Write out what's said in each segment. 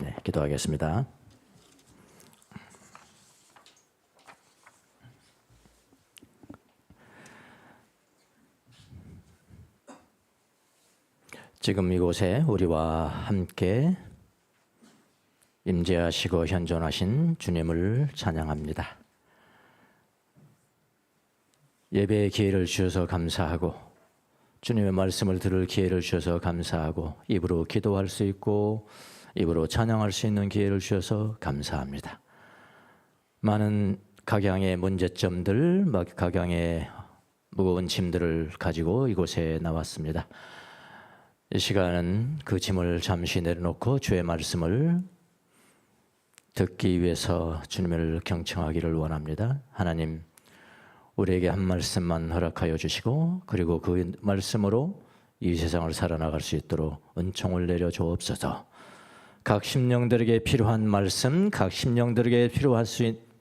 네, 기도하겠습니다. 지금 이곳에 우리와 함께 임재하시고 현존하신 주님을 찬양합니다. 예배의 기회를 주셔서 감사하고 주님의 말씀을 들을 기회를 주셔서 감사하고 입으로 기도할 수 있고 입으로 찬양할 수 있는 기회를 주셔서 감사합니다. 많은 각양의 문제점들, 각양의 무거운 짐들을 가지고 이곳에 나왔습니다. 이 시간은 그 짐을 잠시 내려놓고 주의 말씀을 듣기 위해서 주님을 경청하기를 원합니다. 하나님, 우리에게 한 말씀만 허락하여 주시고 그리고 그 말씀으로 이 세상을 살아나갈 수 있도록 은총을 내려 주옵소서. 각 심령들에게 필요한 말씀, 각 심령들에게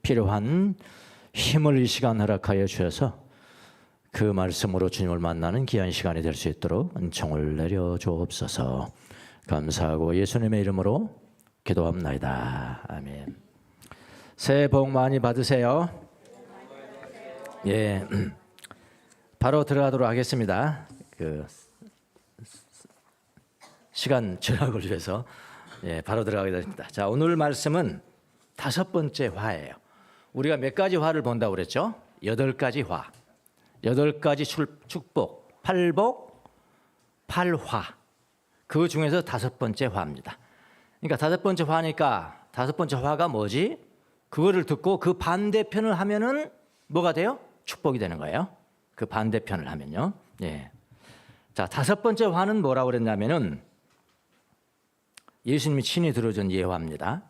필요한 힘을 이 시간 허락하여 주셔서 그 말씀으로 주님을 만나는 귀한 시간이 될 수 있도록 은총을 내려 주옵소서. 감사하고 예수님의 이름으로 기도합나이다. 아멘. 새해 복 많이 받으세요. 예, 바로 들어가도록 하겠습니다. 그 시간 절약을 위해서 바로 들어가게 됩니다. 자, 오늘 말씀은 5번째 화예요. 우리가 몇 가지 화를 본다고 그랬죠? 8가지 화. 8가지 축복, 팔복, 팔화. 그 중에서 5번째 화입니다. 그러니까 5번째 화니까 5번째 화가 뭐지? 그거를 듣고 그 반대편을 하면은 뭐가 돼요? 축복이 되는 거예요. 그 반대편을 하면요. 예. 자, 5번째 화는 뭐라고 그랬냐면은 예수님이 친히 들어준 예화입니다.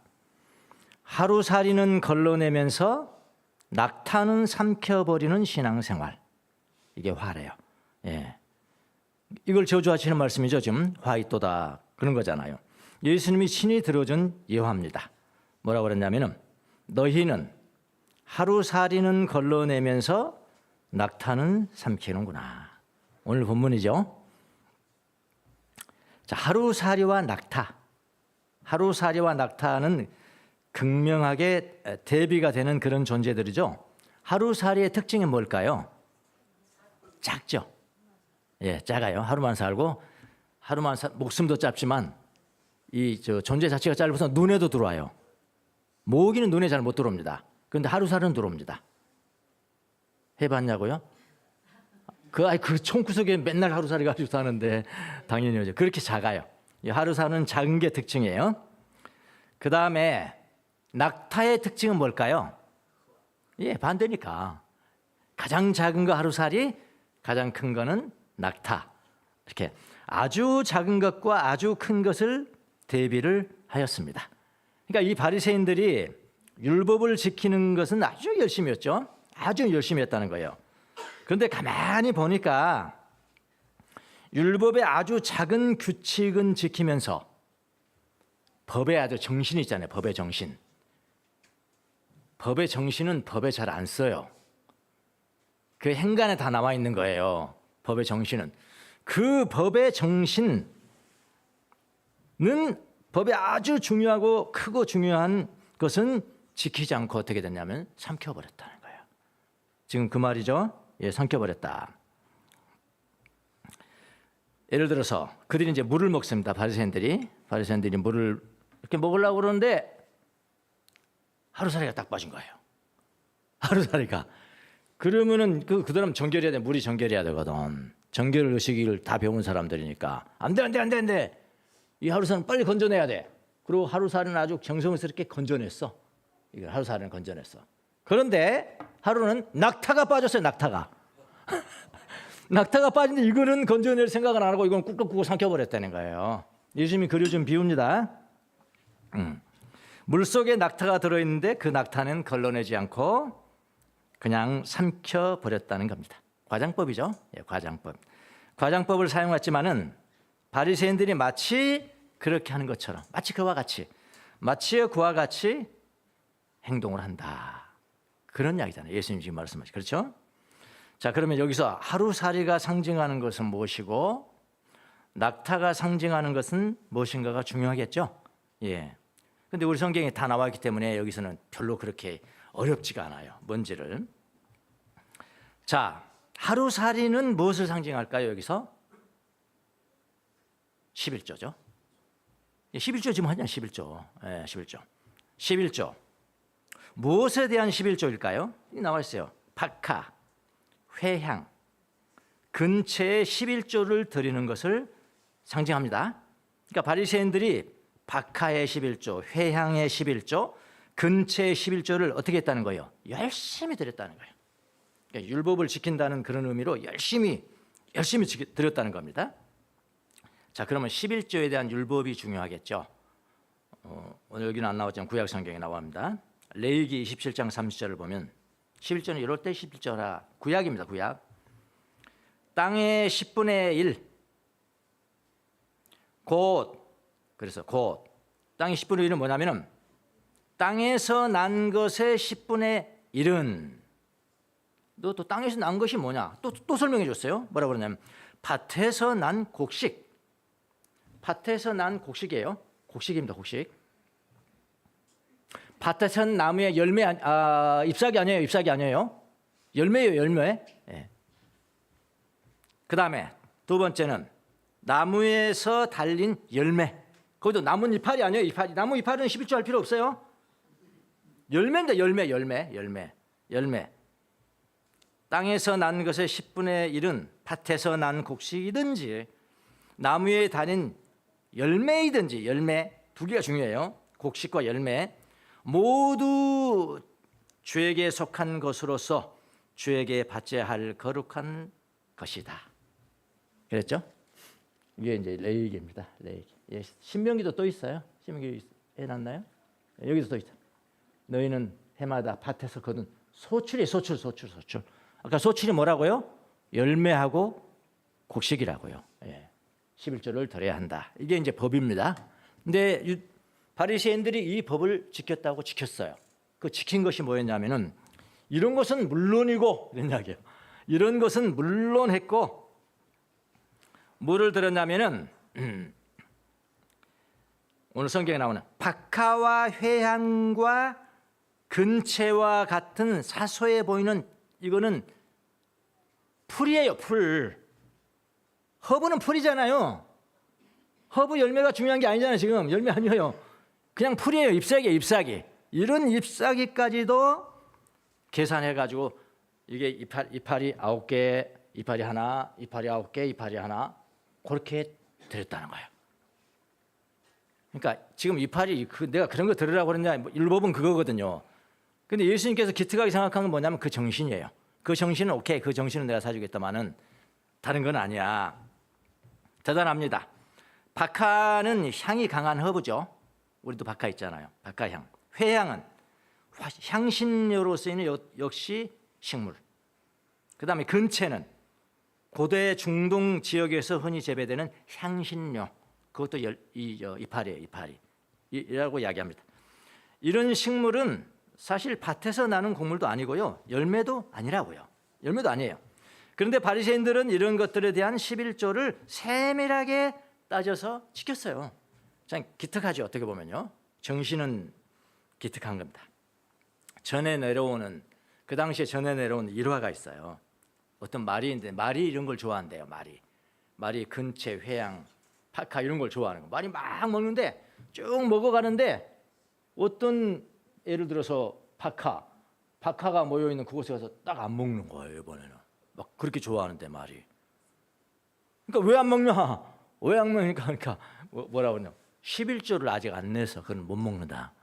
하루살이는 걸러내면서 낙타는 삼켜버리는 신앙생활. 이게 화래요. 예. 이걸 저주하시는 말씀이죠. 지금 화 있도다 그런 거잖아요. 예수님이 친히 들어준 예화입니다. 뭐라고 그랬냐면은 너희는 하루살이는 걸러내면서 낙타는 삼키는구나. 오늘 본문이죠. 자, 하루살이와 낙타. 하루살이와 낙타는 극명하게 대비가 되는 그런 존재들이죠. 하루살이의 특징이 뭘까요? 작죠. 예, 작아요. 하루만 살고 목숨도 짧지만 존재 자체가 짧아서 눈에도 들어와요. 모기는 눈에 잘 못 들어옵니다. 그런데 하루살은 들어옵니다. 해봤냐고요? 그 총구석에 맨날 하루살이 가지고 사는데 당연히요. 그렇게 작아요. 이 하루살은 작은 게 특징이에요. 그 다음에 낙타의 특징은 뭘까요? 예, 반대니까. 가장 작은 거 하루살이, 가장 큰 거는 낙타. 이렇게 아주 작은 것과 아주 큰 것을 대비를 하였습니다. 그러니까 이 바리새인들이 율법을 지키는 것은 아주 열심히 했죠. 아주 열심히 했다는 거예요. 그런데 가만히 보니까 율법의 아주 작은 규칙은 지키면서 법의 아주 정신이 있잖아요. 법의 정신. 법의 정신은 법에 잘 안 써요. 그 행간에 다 나와 있는 거예요. 법의 정신은. 그 법의 정신은 법에 아주 중요하고 크고 중요한 것은 지키지 않고 어떻게 됐냐면 삼켜버렸다는 거예요. 지금 그 말이죠. 예, 삼켜버렸다. 예를 들어서 그들이 이제 물을 먹습니다. 바리새인들이 물을 이렇게 먹으려고 그러는데 하루살이가 딱 빠진 거예요. 하루살이가. 그러면은 그 사람 정결해야 돼. 물이 정결해야 되거든. 정결 의식을 다 배운 사람들이니까 안 돼. 이 하루살이는 빨리 건져내야 돼. 그리고 하루살이는 아주 정성스럽게 건져냈어. 이걸 하루살이는 건져냈어. 그런데 하루는 낙타가 빠졌어요. 낙타가 빠진데 이거는 건져낼 생각은 안 하고 이건 꾹꾹 삼켜버렸다는 거예요. 예수님이 그려준 비유입니다. 물속에 낙타가 들어있는데 그 낙타는 걸러내지 않고 그냥 삼켜버렸다는 겁니다. 과장법이죠. 예, 과장법. 과장법을 사용했지만은 바리새인들이 마치 그렇게 하는 것처럼 마치 그와 같이 행동을 한다. 그런 이야기잖아요. 예수님 지금 말씀하시죠. 그렇죠? 자, 그러면 여기서 하루살이가 상징하는 것은 무엇이고 낙타가 상징하는 것은 무엇인가가 중요하겠죠? 예. 근데 우리 성경에 다 나와 있기 때문에 여기서는 별로 그렇게 어렵지가 않아요. 뭔지를. 자, 하루살이는 무엇을 상징할까요? 여기서 11조죠. 11조 지금 하냐? 11조. 예, 11조. 11조. 무엇에 대한 11조일까요? 나와 있어요. 박하, 회향, 근체에 11조를 드리는 것을 상징합니다. 그러니까 바리새인들이 박하의 11조, 회향의 11조, 근체의 11조를 어떻게 했다는 거예요? 열심히 드렸다는 거예요. 그러니까 율법을 지킨다는 그런 의미로 열심히 드렸다는 겁니다. 자, 그러면 11조에 대한 율법이 중요하겠죠. 오늘 여기는 안 나왔지만 구약 성경에 나옵니다. 레위기 27장 30절을 보면 11조는 이럴 때 11조라 구약입니다. 구약. 땅의 10분의 1 그래서 땅의 10분의 1은 뭐냐면은 땅에서 난 것의 10분의 1은 또 땅에서 난 것이 뭐냐? 또 설명해 줬어요. 뭐라고 그러냐면 밭에서 난 곡식. 밭에서 난 곡식이에요. 곡식입니다. 곡식. 밭에서 난 나무의 열매 잎사귀 아니에요. 잎사귀 아니에요. 열매예요. 열매. 예. 그다음에 두 번째는 나무에서 달린 열매. 거기도 나무 이파리 아니에요. 이파리. 나무 이파리는 11조 할 필요 없어요. 열매입니다. 열매. 땅에서 난 것의 10분의 1은 밭에서 난 곡식이든지 나무에 달린 열매이든지 열매 두 개가 중요해요. 곡식과 열매 모두 주에게 속한 것으로서 주에게 받져야 할 거룩한 것이다. 그랬죠? 이게 이제 레위기입니다. 레위기. 예, 신명기도 또 있어요. 신명기 해놨나요? 여기도 또 있죠. 너희는 해마다 밭에서 거둔 소출이 소출. 아까 소출이 뭐라고요? 열매하고 곡식이라고요. 예. 11조를 드려야 한다. 이게 이제 법입니다. 근데 바리새인들이 이 법을 지켰어요. 그 지킨 것이 뭐였냐면은 이런 것은 물론이고 이런 이야기예요. 이런 것은 물론 했고 뭐를 들었냐면은 오늘 성경에 나오는 박하와 회향과 근체와 같은 사소해 보이는 이거는 풀이에요. 풀. 허브는 풀이잖아요. 허브 열매가 중요한 게 아니잖아요. 지금 열매 아니에요. 그냥 풀이에요. 잎사귀예요. 잎사귀. 이런 잎사귀까지도 계산해가지고 이게 이파리 9개, 이파리 하나, 이파리 9개, 이파리 하나 그렇게 드렸다는 거예요. 그러니까 지금 이파리 내가 그런 거 들으라고 그러냐 율법은 그거거든요. 근데 예수님께서 기특하게 생각한 건 뭐냐면 그 정신이에요. 그 정신은 오케이, 그 정신은 내가 사주겠다마는 다른 건 아니야. 대단합니다. 박하는 향이 강한 허브죠. 우리도 박하 있잖아요. 박하향. 회향은 향신료로 쓰이는 역시 식물. 그다음에 근체는 고대 중동 지역에서 흔히 재배되는 향신료. 그것도 이파리예요. 이파리라고 이야기합니다. 이런 식물은 사실 밭에서 나는 곡물도 아니고요. 열매도 아니라고요. 열매도 아니에요. 그런데 바리새인들은 이런 것들에 대한 11조를 세밀하게 따져서 지켰어요. 참 기특하죠. 어떻게 보면요. 정신은 기특한 겁니다. 그 당시에 전해 내려오는 일화가 있어요. 어떤 말이인데 말이 이런 걸 좋아한대요. 말이 근체, 회양, 박하 이런 걸 좋아하는 거. 말이 막 먹는데 쭉 먹어가는데 어떤 예를 들어서 박하가 모여 있는 그곳에 가서 딱 안 먹는 거예요. 이번에는 막 그렇게 좋아하는데 말이. 그러니까 왜 안 먹냐? 왜 안 먹으니까 그러니까 뭐라고 그러냐? 11조를 아직 안 내서 그건 못 먹는다.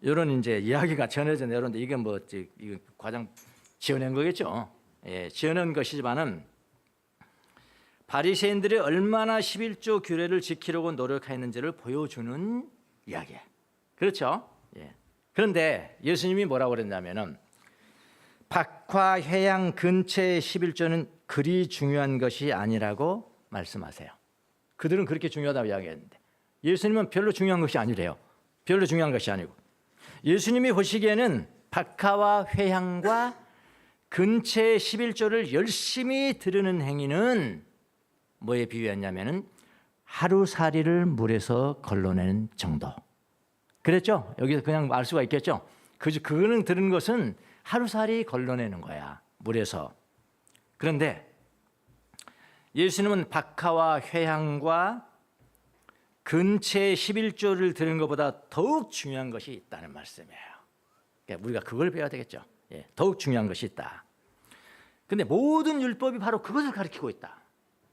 이런 이제 이야기가 전해져 내려오는데 이게 이거 과장 지어낸 거겠죠. 예, 지어낸 것이지만은 바리새인들이 얼마나 11조 규례를 지키려고 노력했는지를 보여주는 이야기예요. 그렇죠? 예. 그런데 예수님이 뭐라고 그랬냐면은 박하, 회양, 근체의 11조는 그리 중요한 것이 아니라고 말씀하세요. 그들은 그렇게 중요하다고 이야기했는데 예수님은 별로 중요한 것이 아니래요. 별로 중요한 것이 아니고 예수님이 보시기에는 박하와 회향과 근체의 11조를 열심히 드리는 행위는 뭐에 비유했냐면은 하루살이를 물에서 걸러내는 정도. 그랬죠? 여기서 그냥 알 수가 있겠죠? 그거는 들은 것은 하루살이 걸러내는 거야, 물에서. 그런데 예수님은 박하와 회향과 근체의 11조를 들은 것보다 더욱 중요한 것이 있다는 말씀이에요. 그러니까 우리가 그걸 배워야 되겠죠. 예, 더욱 중요한 것이 있다. 근데 모든 율법이 바로 그것을 가리키고 있다.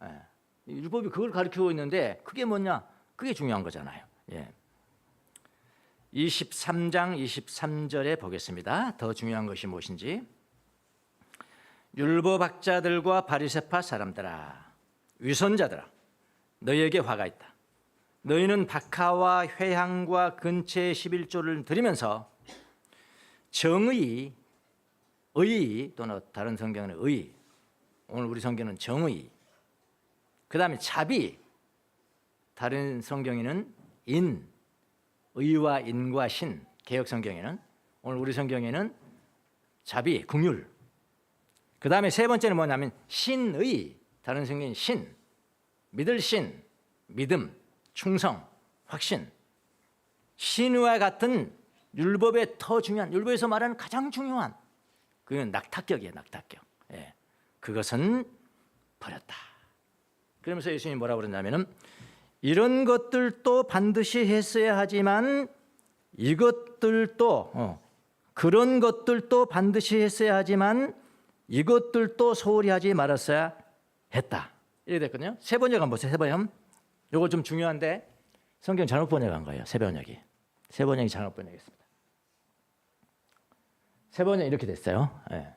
예, 율법이 그걸 가리키고 있는데 그게 뭐냐? 그게 중요한 거잖아요. 예. 23장 23절에 보겠습니다. 더 중요한 것이 무엇인지. 율법학자들과 바리새파 사람들아, 위선자들아, 너희에게 화가 있다. 너희는 박하와 회향과 근체의 11조를 드리면서 정의, 의, 또는 다른 성경은 의, 오늘 우리 성경은 정의, 그 다음에 자비, 다른 성경에는 인, 의와 인과 신, 개역 성경에는, 오늘 우리 성경에는 자비, 긍휼, 그 다음에 세 번째는 뭐냐면 신의, 다른 성경은 신, 믿을 신, 믿음, 충성, 확신. 신의와 같은 율법의 더 중요한, 율법에서 말하는 가장 중요한, 그건 낙타격이에요, 낙타격. 예. 그것은 버렸다. 그러면서 예수님이 뭐라고 그러냐면은 이런 것들도 반드시 했어야 하지만 이것들도 그런 것들도 반드시 했어야 하지만 이것들도 소홀히 하지 말았어야 했다. 이렇게 됐거든요. 세 번역 한번 보세요. 세 번역. 이거 좀 중요한데 성경 잘못 번역한 거예요. 세 번역이. 세 번역이 잘못 번역했습니다. 세 번역 이렇게 됐어요. 예.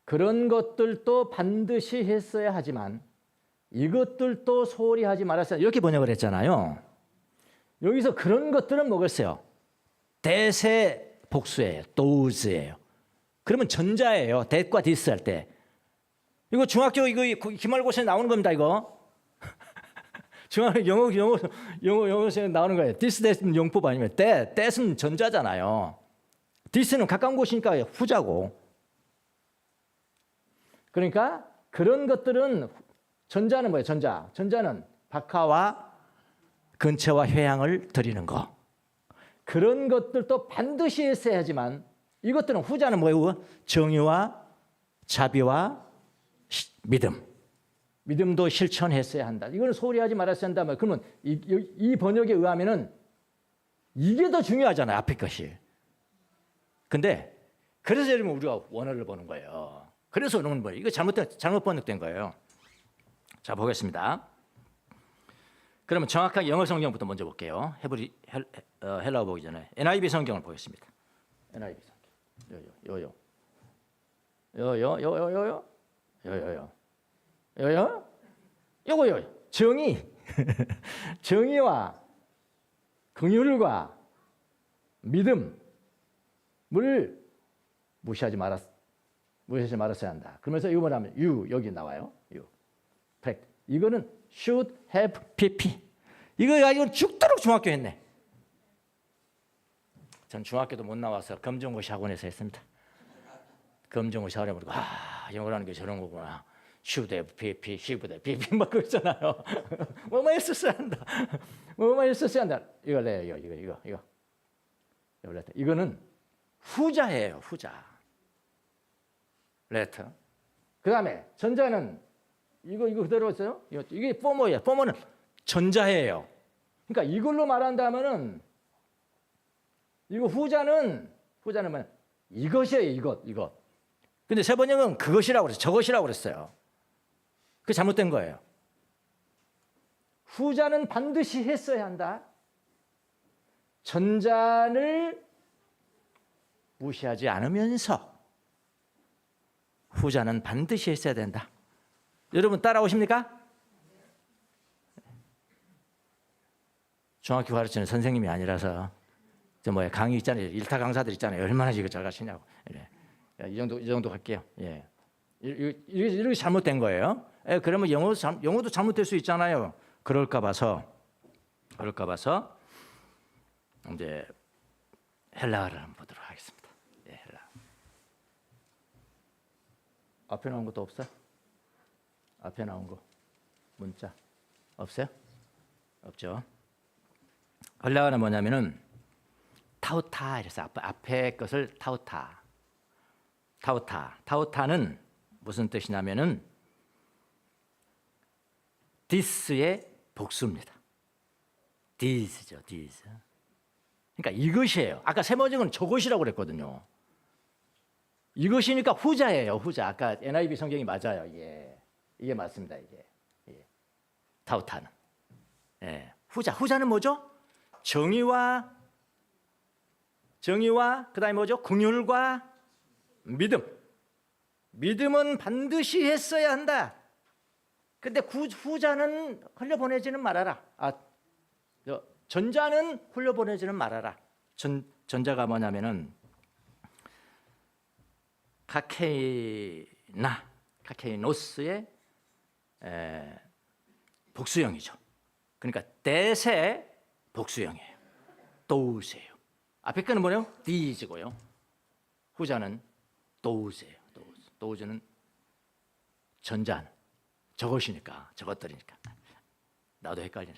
그런 것들도 반드시 했어야 하지만 이것들도 소홀히 하지 말았어야, 이렇게 번역을 했잖아요. 여기서 그런 것들은 뭐겠어요? 대세 복수예요. 도우즈예요. 그러면 전자예요. that과 this 할 때. 이거 중학교 이거 기말고사에 나오는 겁니다. 이거. 중학교 영어에서 나오는 거예요. this, that은 용법 아니면 that은 전자잖아요. this는 가까운 곳이니까 후자고. 그러니까 그런 것들은 전자는 뭐예요? 전자는 박하와 근처와 회향을 드리는 거. 그런 것들도 반드시 했어야 하지만 이것들은 후자는 뭐예요? 정의와 자비와 믿음. 믿음도 실천했어야 한다. 이거는 소홀히 하지 말았어야 한다면 그러면 이 번역에 의하면은 이게 더 중요하잖아요. 앞에 것이. 근데 그래서 여러분 우리가 원어를 보는 거예요. 그래서 오는 거예요. 이거 잘못 번역된 거예요. 자, 보겠습니다. 그러면 정확하게 영어 성경부터 먼저 볼게요. 헬라어 보기 전에 NIV 성경을 보겠습니다. NIV 성경. 요요. 정의. 정의와 긍휼과 믿음을 무시하지 말았어야 한다. 그러면서 이거 뭐냐면 여기 나와요. 이거는 should have pp. 이거 가지고 죽도록 중학교 했네. 전 중학교도 못 나와서 검정고시 학원에서 했습니다. 검정고시 학원에 보니까 영어라는 게 저런 거구나. should have pp, should have pp 막 그러잖아요. 뭐만 했었어야 한다. 뭐만 했었어야 한다. 이거. 이거는 후자예요. 후자. letter. 그 다음에 전자는 이거 그대로 있어요. 이게 포머예요. 포머는 전자예요. 그러니까 이걸로 말한다면은 이거 후자는 뭐냐? 이것이에요. 이것. 근데 세 번역은 그것이라고 그랬어요. 저것이라고 그랬어요. 그게 잘못된 거예요. 후자는 반드시 했어야 한다. 전자를 무시하지 않으면서 후자는 반드시 했어야 된다. 여러분 따라오십니까? 중학교 가르치는 선생님이 아니라서 강의 있잖아요. 일타 강사들 있잖아요. 얼마나 이거 잘 가르치냐고. 이 정도 할게요. 예. 이렇게 잘못된 거예요. 그러면 영어도 잘못될 수 있잖아요. 그럴까 봐서 이제 헬라어를 한번 보도록 하겠습니다. 예, 헬라. 앞에 나온 것도 없어요? 앞에 나온 거 문자 없어요? 없죠. 헬라어는 뭐냐면은 타우타 이래서 앞에 것을 타우타는 무슨 뜻이냐면은 this의 복수입니다. this죠, this. 그러니까 이것이에요. 아까 세 번째는 저것이라고 그랬거든요. 이것이니까 후자예요, 후자. 아까 NIV 성경이 맞아요. 이게 맞습니다. 이게 타우타는. 후자는 뭐죠? 정의와 그다음에 뭐죠? 긍휼과 믿음. 믿음은 반드시 했어야 한다. 근데 후자는 흘려보내지는 말아라. 전자는 흘려보내지는 말아라. 전자가 뭐냐면은 카케이노스의 복수형이죠. 그러니까 대세 복수형이에요. 도우세요. 앞에 거는 뭐예요? 디즈고요. 후자는 도우세요. 도우즈는 전자는 저것이니까, 저것들이니까. 나도 헷갈리네.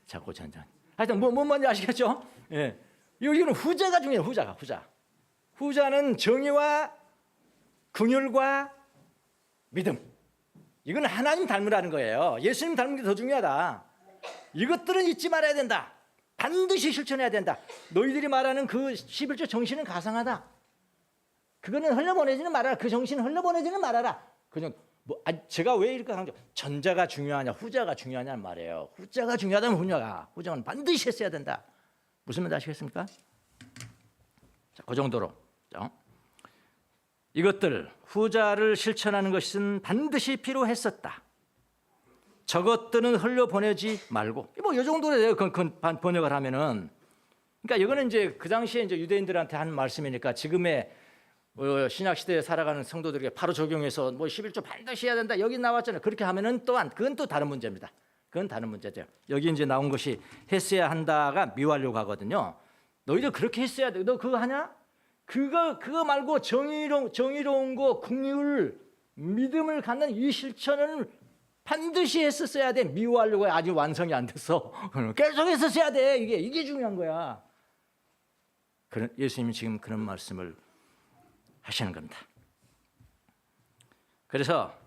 자꾸 전자. 하여튼 뭔 말인지 아시겠죠? 예. 이거는 후자가 중요해요. 후자. 후자는 정의와 긍휼과 믿음. 이건 하나님 닮으라는 거예요. 예수님 닮는 게 더 중요하다. 이것들은 잊지 말아야 된다. 반드시 실천해야 된다. 너희들이 말하는 그 11조 정신은 가상하다. 그거는 흘려보내지는 말아라. 그 정신은 흘려보내지는 말아라. 그냥 제가 왜 이렇게 강조? 전자가 중요하냐, 후자가 중요하냐는 말이에요. 후자가 중요하다면 후자는 반드시 했어야 된다. 무슨 말인지 아시겠습니까? 자, 그 정도로. 이것들 후자를 실천하는 것은 반드시 필요했었다. 저것들은 흘려보내지 말고. 뭐 이 정도로 돼요. 번역을 하면은. 그러니까 이거는 이제 그 당시에 이제 유대인들한테 한 말씀이니까 지금의 신약 시대에 살아가는 성도들에게 바로 적용해서 뭐 11조 반드시 해야 된다. 여기 나왔잖아요. 그렇게 하면은 또한 그건 또 다른 문제입니다. 그건 다른 문제죠. 여기 이제 나온 것이 했어야 한다가 미완료가 하거든요. 너희들 그렇게 했어야 돼. 너 그거 하냐? 그거 말고 정의로운 거, 긍휼, 믿음을 갖는 이 실천을 반드시 했었어야 돼. 미완료가 아직 완성이 안 됐어. 계속 했었어야 돼. 이게 중요한 거야. 예수님이 지금 그런 말씀을 하시는 겁니다. 그래서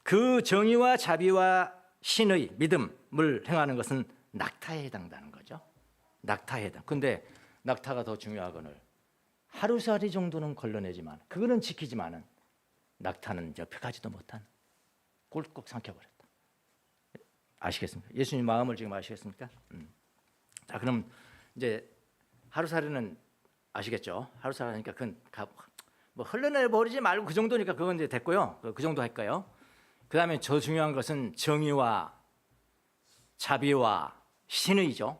그 정의와 자비와 신의 믿음을 행하는 것은 낙타에 해당되는 거죠. 낙타에 해당. 근데 낙타가 더 중요하거늘 하루살이 정도는 걸러내지만 그거는 지키지만은 낙타는 옆에가지도 못한 꼴꼭 삼켜버렸다. 아시겠습니까? 예수님 마음을 지금 아시겠습니까? 자, 그럼 이제 하루살이는 아시겠죠? 하루살이니까 그건 뭐 흘러내버리지 말고 그 정도니까 그건 이제 됐고요. 그 정도 할까요? 그 다음에 더 중요한 것은 정의와 자비와 신의죠.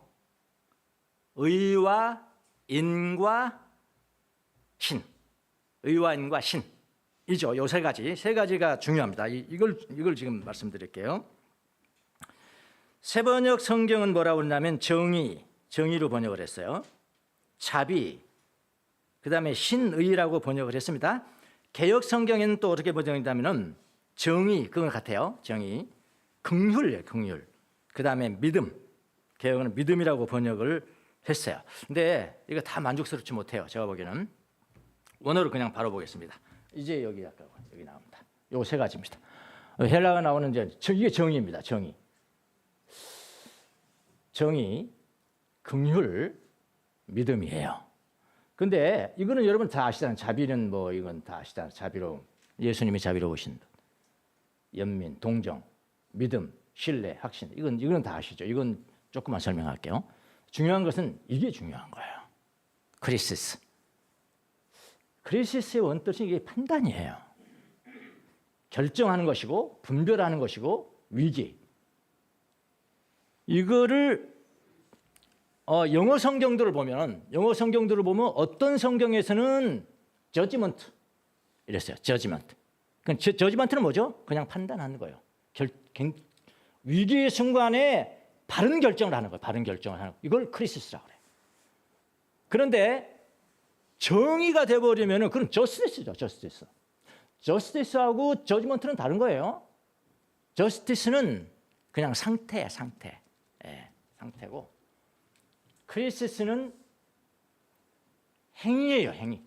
의와 인과 신. 의와 인과 신이죠. 요 세 가지가 중요합니다. 이걸 지금 말씀드릴게요. 새번역 성경은 뭐라고 그러냐면 정의로 번역을 했어요. 자비, 그 다음에 신의라고 번역을 했습니다. 개역 성경에는 또 어떻게 번역했냐면은 정의, 그건 같아요. 정의, 긍휼이에요. 긍휼. 그 다음에 믿음, 개역은 믿음이라고 번역을 했어요. 근데 이거 다 만족스럽지 못해요. 제가 보기에는. 원어로 그냥 바로 보겠습니다. 이제 여기 나옵니다. 요 세 가지입니다. 헬라가 나오는 이게 정의입니다. 정의, 긍휼, 믿음이에요. 근데 이거는 여러분 다 아시잖아요. 자비는 뭐 이건 다 아시잖아요. 자비로움. 예수님이 자비로우신 분. 연민, 동정, 믿음, 신뢰, 확신. 이건 다 아시죠. 이건 조금만 설명할게요. 중요한 것은 이게 중요한 거예요. 크리시스의 원뜻은 이게 판단이에요. 결정하는 것이고 분별하는 것이고 위기. 이거를 영어 성경들을 보면 어떤 성경에서는 저지먼트 이랬어요. 저지먼트. 저지먼트는 뭐죠? 그냥 판단하는 거예요. 위기의 순간에 바른 결정을 하는 거예요. 바른 결정을 하는 거. 이걸 크리시스라고 그래요. 그런데 정의가 돼버리면은 그건 저스티스죠. 저스티스하고 저지먼트는 다른 거예요. 저스티스는 그냥 상태야, 상태. 상태고 크리시스는 행위예요. 행위.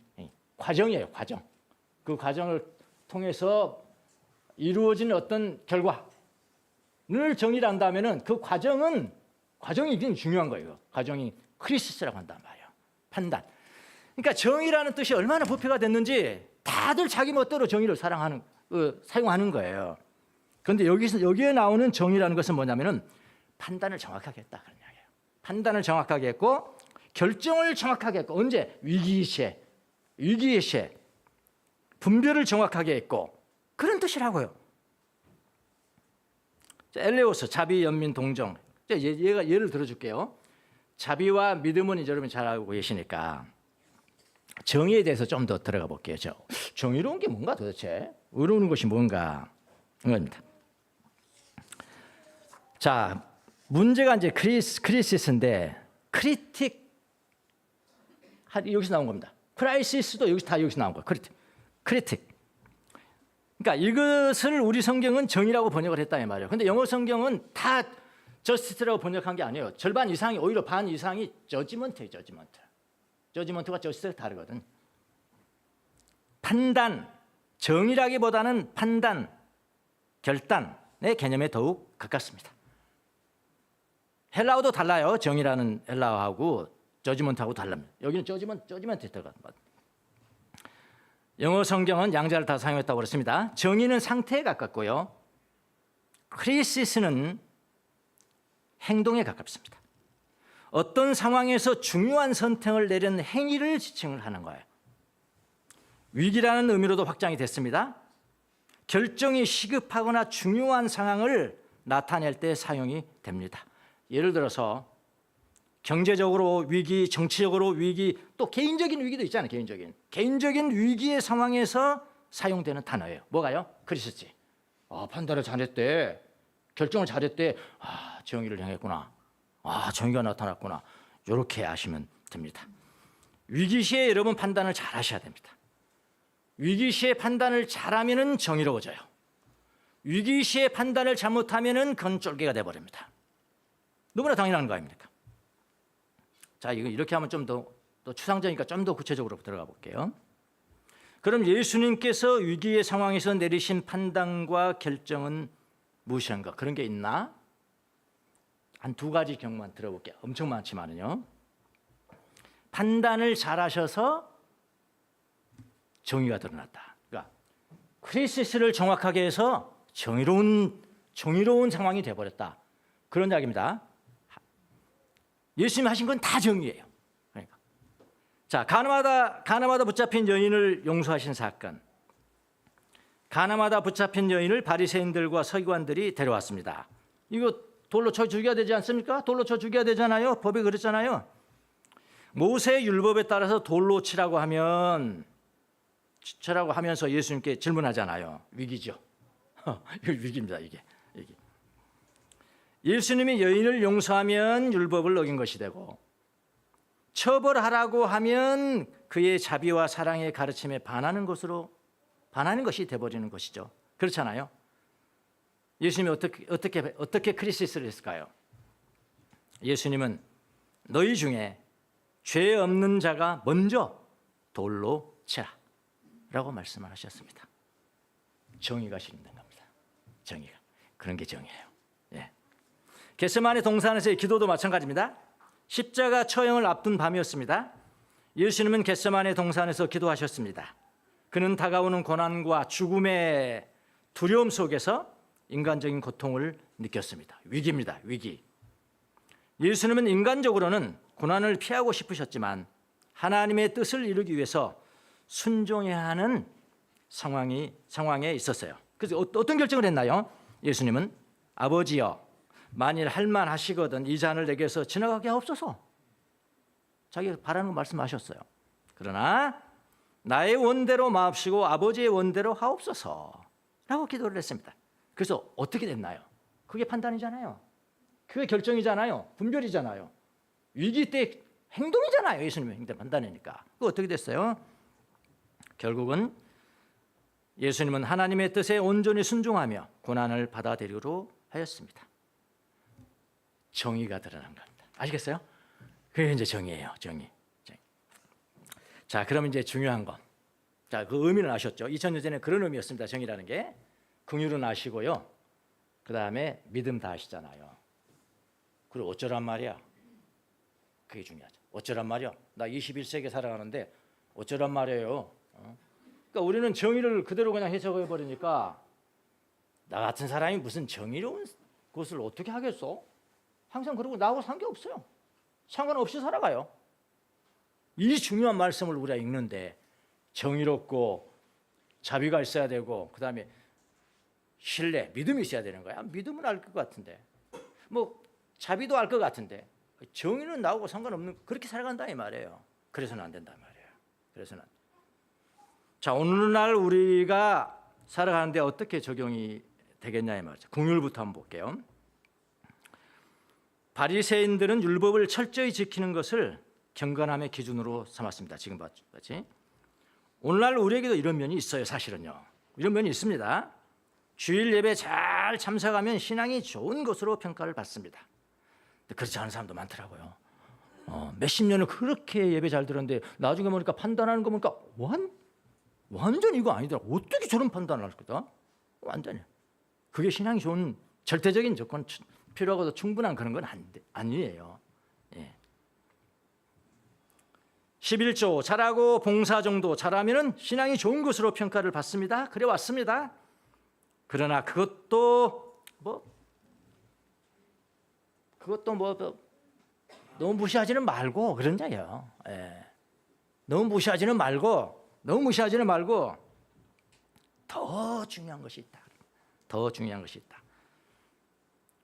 과정이에요. 과정. 그 과정을 통해서 이루어진 어떤 결과를 정의를 한다면은 그 과정이 굉장히 중요한 거예요. 과정이 크리시스라고 한단 말이에요. 판단. 그러니까 정의라는 뜻이 얼마나 부패가 됐는지 다들 자기 멋대로 정의를 사용하는 거예요. 그런데 여기에 나오는 정의라는 것은 뭐냐면은 판단을 정확하게 했다 그런 이야기예요. 판단을 정확하게 했고 결정을 정확하게 했고 언제 위기의 시에 분별을 정확하게 했고 그런 뜻이라고요. 엘레오스 자비, 연민, 동정. 얘가 예를 들어줄게요. 자비와 믿음은 이제 여러분 잘 알고 계시니까 정의에 대해서 좀 더 들어가 볼게요. 정의로운 게 뭔가 도대체? 의로운 것이 뭔가? 이겁니다. 자, 문제가 이제 크리시스인데 크리틱 여기서 나온 겁니다. 크라이시스도 여기서 나온 거예요. 크리틱. 그러니까 이것을 우리 성경은 정의라고 번역을 했다 이 말이에요. 근데 영어 성경은 다 저스티스라고 번역한 게 아니에요. 절반 이상이 오히려 반 이상이 저지먼트예요. 저지먼트가 저스티스가 다르거든. 판단, 정의라기보다는 판단, 결단의 개념에 더욱 가깝습니다. 헬라어도 달라요. 정의라는 헬라어하고 저지먼트하고 달랍니다. 여기는 저지먼트에 들어갑니다. 영어 성경은 양자를 다 사용했다고 그랬습니다. 정의는 상태에 가깝고요. 크리시스는 행동에 가깝습니다. 어떤 상황에서 중요한 선택을 내린 행위를 지칭을 하는 거예요. 위기라는 의미로도 확장이 됐습니다. 결정이 시급하거나 중요한 상황을 나타낼 때 사용이 됩니다. 예를 들어서 경제적으로 위기, 정치적으로 위기, 또 개인적인 위기도 있잖아요. 개인적인 위기의 상황에서 사용되는 단어예요. 뭐가요? 크리시스. 판단을 잘했대. 결정을 잘했대. 정의를 행했구나. 정의가 나타났구나. 이렇게 아시면 됩니다. 위기 시에 여러분 판단을 잘 하셔야 됩니다. 위기 시에 판단을 잘하면은 정의로워져요. 위기 시에 판단을 잘못하면은 그건 쫄개가 돼버립니다. 너무나 당연한 거 아닙니까? 자, 이거 이렇게 하면 좀 더 추상적이니까 좀 더 구체적으로 들어가 볼게요. 그럼 예수님께서 위기의 상황에서 내리신 판단과 결정은 무엇인가? 그런 게 있나? 한 두 가지 경우만 들어볼게요. 엄청 많지만은요. 판단을 잘하셔서 정의가 드러났다. 그러니까 크리시스를 정확하게 해서 정의로운 상황이 돼버렸다. 그런 이야기입니다. 예수님이 하신 건 다 정의예요. 그러니까. 자, 가나마다 붙잡힌 여인을 용서하신 사건. 가나마다 붙잡힌 여인을 바리새인들과 서기관들이 데려왔습니다. 이거 돌로 쳐 죽여야 되지 않습니까? 돌로 쳐 죽여야 되잖아요. 법이 그랬잖아요. 모세 율법에 따라서 돌로 치라고 하면서 예수님께 질문하잖아요. 위기죠. 위기입니다. 이게. 예수님이 여인을 용서하면 율법을 어긴 것이 되고 처벌하라고 하면 그의 자비와 사랑의 가르침에 반하는 것이 되어버리는 것이죠. 그렇잖아요. 예수님이 어떻게 크리시스를 했을까요? 예수님은 너희 중에 죄 없는 자가 먼저 돌로 치라 라고 말씀을 하셨습니다. 정의가 실현된 겁니다. 정의가. 그런 게 정의예요. 예. 겟세마네 동산에서의 기도도 마찬가지입니다. 십자가 처형을 앞둔 밤이었습니다. 예수님은 겟세마네 동산에서 기도하셨습니다. 그는 다가오는 고난과 죽음의 두려움 속에서 인간적인 고통을 느꼈습니다. 위기입니다. 위기. 예수님은 인간적으로는 고난을 피하고 싶으셨지만 하나님의 뜻을 이루기 위해서 순종해야 하는 상황에 있었어요. 그래서 어떤 결정을 했나요? 예수님은 아버지여 만일 할만하시거든 이 잔을 내게서 지나가게 하옵소서. 자기가 바라는 거 말씀하셨어요. 그러나 나의 원대로 마옵시고 아버지의 원대로 하옵소서 라고 기도를 했습니다. 그래서 어떻게 됐나요? 그게 판단이잖아요. 그게 결정이잖아요. 분별이잖아요. 위기 때 행동이잖아요. 예수님의 행동 판단이니까. 그거 어떻게 됐어요? 결국은 예수님은 하나님의 뜻에 온전히 순종하며 고난을 받아들이기로 하였습니다. 정의가 드러난 겁니다. 아시겠어요? 그게 이제 정의예요. 정의. 자, 그럼 이제 중요한 거. 자, 그 의미는 아셨죠? 2000년 전에 그런 의미였습니다. 정의라는 게. 긍휼은 아시고요. 그 다음에 믿음 다 아시잖아요. 그리고 어쩌란 말이야. 그게 중요하죠. 어쩌란 말이야. 나 21세기에 살아가는데 어쩌란 말이에요. 그러니까 우리는 정의를 그대로 그냥 해석해 버리니까 나 같은 사람이 무슨 정의로운 것을 어떻게 하겠어? 항상 그러고 나하고 상관없어요. 상관없이 살아가요. 이 중요한 말씀을 우리가 읽는데 정의롭고 자비가 있어야 되고 그 다음에 신뢰, 믿음이 있어야 되는 거야. 믿음은 알 것 같은데 뭐 자비도 알 것 같은데 정의는 나하고 상관없는 그렇게 살아간다 이 말이에요. 그래서는 안 된다 말이에요. 그래서는 자 오늘날 우리가 살아가는데 어떻게 적용이 되겠냐 이 말이죠. 긍휼부터 한번 볼게요. 바리새인들은 율법을 철저히 지키는 것을 경건함의 기준으로 삼았습니다. 지금 봤지? 오늘날 우리에게도 이런 면이 있어요. 사실은요. 이런 면이 있습니다. 주일 예배 잘 참석하면 신앙이 좋은 것으로 평가를 받습니다. 근데 그렇지 않은 사람도 많더라고요. 몇십 년을 그렇게 예배 잘 들었는데 나중에 보니까 판단하는 거 보니까 완전 이거 아니더라. 어떻게 저런 판단을 할 거다? 완전히. 그게 신앙이 좋은 절대적인 조건 필요하고도 충분한 그런 건 아니에요. 예. 11조 잘하고 봉사 정도 잘하면은 신앙이 좋은 것으로 평가를 받습니다. 그래 왔습니다. 그러나 그것도 너무 무시하지는 말고 그런 자예요. 예. 너무 무시하지는 말고 더 중요한 것이 있다. 더 중요한 것이 있다.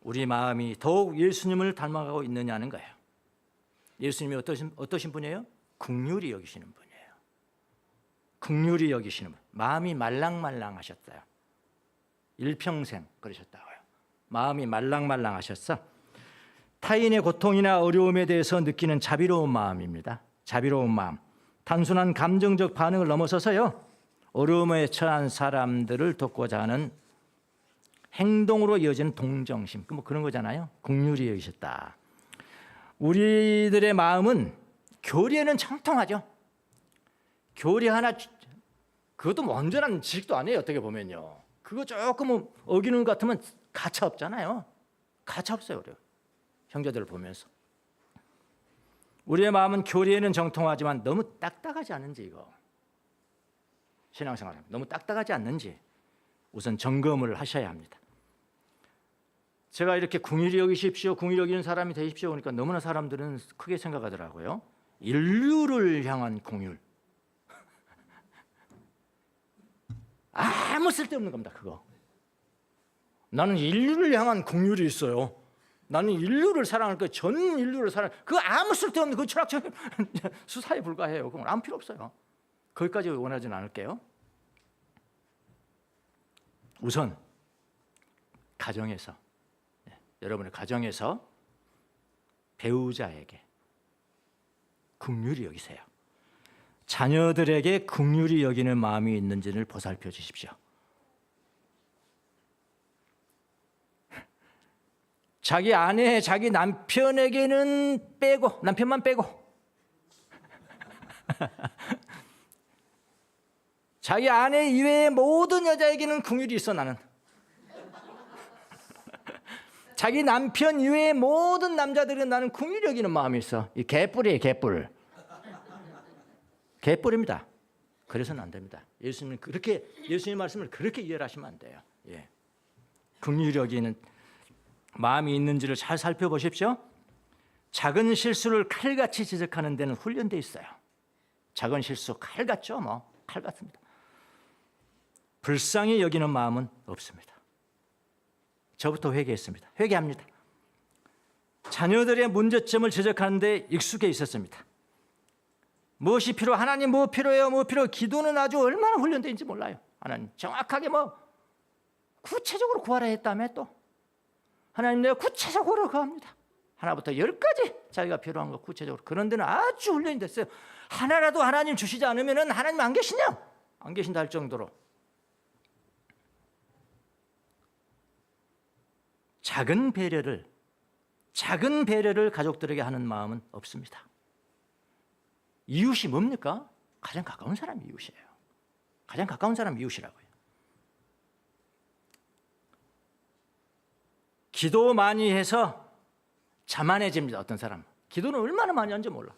우리 마음이 더욱 예수님을 닮아가고 있느냐는 거예요. 예수님이 어떠신 분이에요? 긍휼히 여기시는 분이에요. 긍휼히 여기시는 분. 마음이 말랑말랑하셨어요. 일평생 그러셨다고요. 마음이 말랑말랑하셨어. 타인의 고통이나 어려움에 대해서 느끼는 자비로운 마음입니다. 자비로운 마음. 단순한 감정적 반응을 넘어서서요. 어려움에 처한 사람들을 돕고자 하는 행동으로 이어지는 동정심. 뭐 그런 거잖아요. 긍휼히 여기셨다. 우리들의 마음은 교리에는 청통하죠. 교리 하나 그것도 뭐 완전한 지식도 아니에요. 어떻게 보면요. 그거 조금 어기는 것 같으면 가차 없잖아요. 가차 없어요. 우리 형제들을 보면서. 우리의 마음은 교리에는 정통하지만 너무 딱딱하지 않은지 이거. 신앙생활 너무 딱딱하지 않는지 우선 점검을 하셔야 합니다. 제가 이렇게 긍휼히 여기십시오. 긍휼히 여기는 사람이 되십시오. 그러니까 너무나 사람들은 크게 생각하더라고요. 인류를 향한 긍휼. 아무 쓸데없는 겁니다. 그거. 나는 인류를 향한 긍휼이 있어요. 나는 인류를 사랑할 거예요. 전 인류를 사랑. 그거 아무 쓸데없는 그 철학적인 수사에 불과해요. 그건 아무 필요 없어요. 거기까지 원하지는 않을게요. 우선 가정에서 여러분의 가정에서 배우자에게 긍휼히 여기세요. 자녀들에게 긍휼히 여기는 마음이 있는지를 보살펴 주십시오. 자기 아내, 자기 남편에게는 빼고 남편만 빼고 자기 아내 이외의 모든 여자에게는 긍휼이 있어 나는. 자기 남편 이외의 모든 남자들은 나는 긍휼히 여기는 마음이 있어. 이 개뿔이에요, 개뿔. 개뿔입니다. 그래서는 안 됩니다. 예수님 말씀을 그렇게 이해를 하시면 안 돼요. 예. 긍휼히 여기는 마음이 있는지를 잘 살펴보십시오. 작은 실수를 칼같이 지적하는 데는 훈련돼 있어요. 작은 실수 칼 같죠, 뭐 칼 같습니다. 불쌍히 여기는 마음은 없습니다. 저부터 회개했습니다. 회개합니다. 자녀들의 문제점을 지적하는 데 익숙해 있었습니다. 무엇이 필요? 하나님 뭐 필요해요? 뭐 필요? 기도는 아주 얼마나 훈련되는지 몰라요. 하나님 정확하게 뭐 구체적으로 구하라 했다며 또 하나님 내가 구체적으로 구합니다. 하나부터 10까지 자기가 필요한 거 구체적으로. 그런 데는 아주 훈련이 됐어요. 하나라도 하나님 주시지 않으면 하나님 안 계시냐? 안 계신다 할 정도로. 작은 배려를 작은 배려를 가족들에게 하는 마음은 없습니다. 이웃이 뭡니까? 가장 가까운 사람이 이웃이에요. 가장 가까운 사람이 이웃이라고요. 기도 많이 해서 자만해집니다. 어떤 사람은. 기도는 얼마나 많이 하는지 몰라.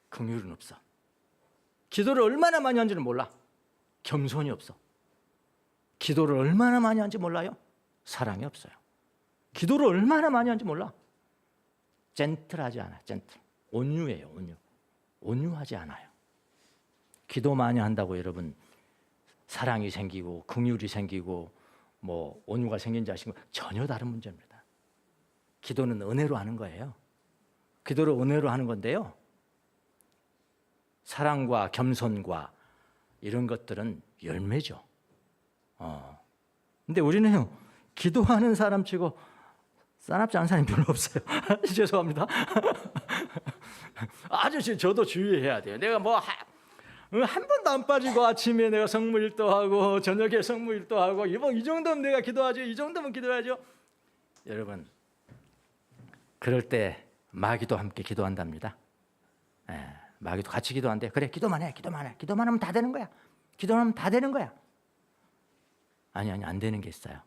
긍휼은 없어. 기도를 얼마나 많이 하는지는 몰라. 겸손이 없어. 기도를 얼마나 많이 하는지 몰라요. 사랑이 없어요. 기도를 얼마나 많이 하는지 몰라. 젠틀하지 않아요. 젠틀. 온유해요. 온유. 온유하지 않아요. 기도 많이 한다고 여러분 사랑이 생기고 긍휼이 생기고 뭐 온유가 생긴지 아시고 전혀 다른 문제입니다. 기도는 은혜로 하는 거예요. 기도를 은혜로 하는 건데요. 사랑과 겸손과 이런 것들은 열매죠. 근데 우리는요, 기도하는 사람 치고 싸납지 않은 사람이 별로 없어요. 죄송합니다. 아저씨, 저도 주의해야 돼요. 내가 뭐 한 번도 안 빠지고 아침에 내가 성무일도 하고 저녁에 성무일도 하고 이 정도면 내가 기도하죠. 이 정도면 기도해야죠. 여러분, 그럴 때 마귀도 함께 기도한답니다. 마귀도 같이 기도한대. 그래, 기도만 해. 기도만 하면 다 되는 거야. 기도만 하면 다 되는 거야. 아니, 안 되는 게 있어요.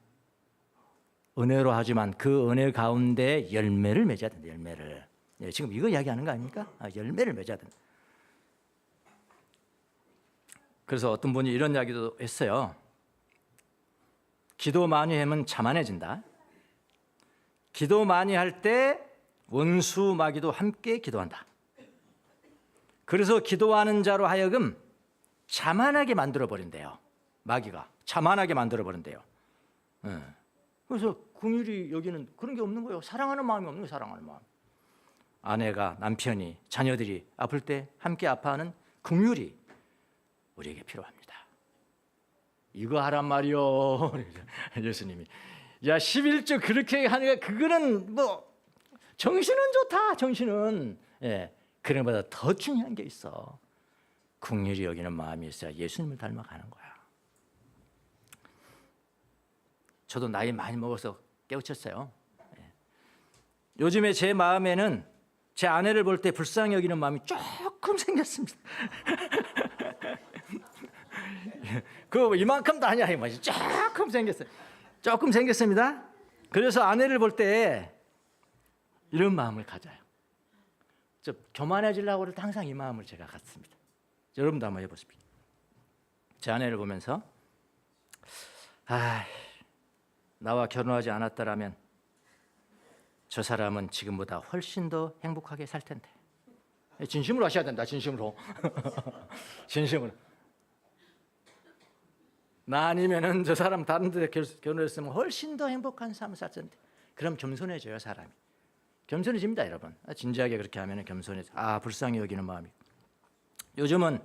은혜로 하지만 그 은혜 가운데 열매를 맺어야 된다. 열매를. 지금 이거 이야기하는 거 아닙니까? 열매를 맺어야 된다. 그래서 어떤 분이 이런 이야기도 했어요. 기도 많이 하면 자만해진다. 기도 많이 할 때 원수 마귀도 함께 기도한다. 그래서 기도하는 자로 하여금 자만하게 만들어버린대요. 마귀가 자만하게 만들어버린대요. 그래서 긍휼이 여기는 그런 게 없는 거예요. 사랑하는 마음이 없는 거예요. 사랑하는 마음. 아내가, 남편이, 자녀들이 아플 때 함께 아파하는 긍휼이 우리에게 필요합니다. 이거 하란 말이요. 예수님이. 야, 11조 그렇게 하니까 그거는 뭐 정신은 좋다. 정신은. 그런 것보다 더 중요한 게 있어. 긍휼히 여기는 마음이 있어야 예수님을 닮아가는 거야. 저도 나이 많이 먹어서 깨우쳤어요. 요즘에 제 마음에는 제 아내를 볼 때 불쌍히 여기는 마음이 조금 생겼습니다. 그 이만큼도 아니야. 조금 생겼어요. 조금 생겼습니다. 그래서 아내를 볼 때 이런 마음을 가져요. 저 교만해지려고 할 때 항상 이 마음을 제가 갖습니다. 여러분도 한번 해보십시오. 제 아내를 보면서 나와 결혼하지 않았더라면 저 사람은 지금보다 훨씬 더 행복하게 살 텐데. 진심으로 하셔야 된다. 진심으로. 진심으로. 나 아니면은 저 사람 다른 데 결혼했으면 훨씬 더 행복한 삶을 살 텐데. 그럼 겸손해져요, 사람이. 겸손해집니다, 여러분. 진지하게 그렇게 하면 겸손해져. 불쌍히 여기는 마음이. 요즘은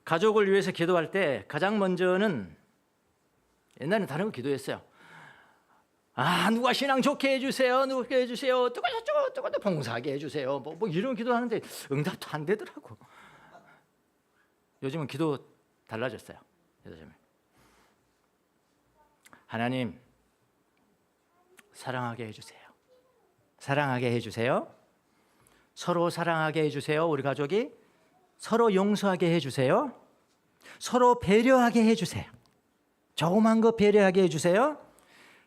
가족을 위해서 기도할 때 가장 먼저는 옛날에는 다른 거 기도했어요. 누가 신앙 좋게 해주세요. 누가 해주세요. 누가 봉사하게 해주세요. 뭐 이런 기도하는데 응답도 안 되더라고. 요즘은 기도 달라졌어요. 요즘에. 하나님, 사랑하게 해주세요. 사랑하게 해주세요. 서로 사랑하게 해주세요. 우리 가족이 서로 용서하게 해주세요. 서로 배려하게 해주세요. 조그만 거 배려하게 해주세요.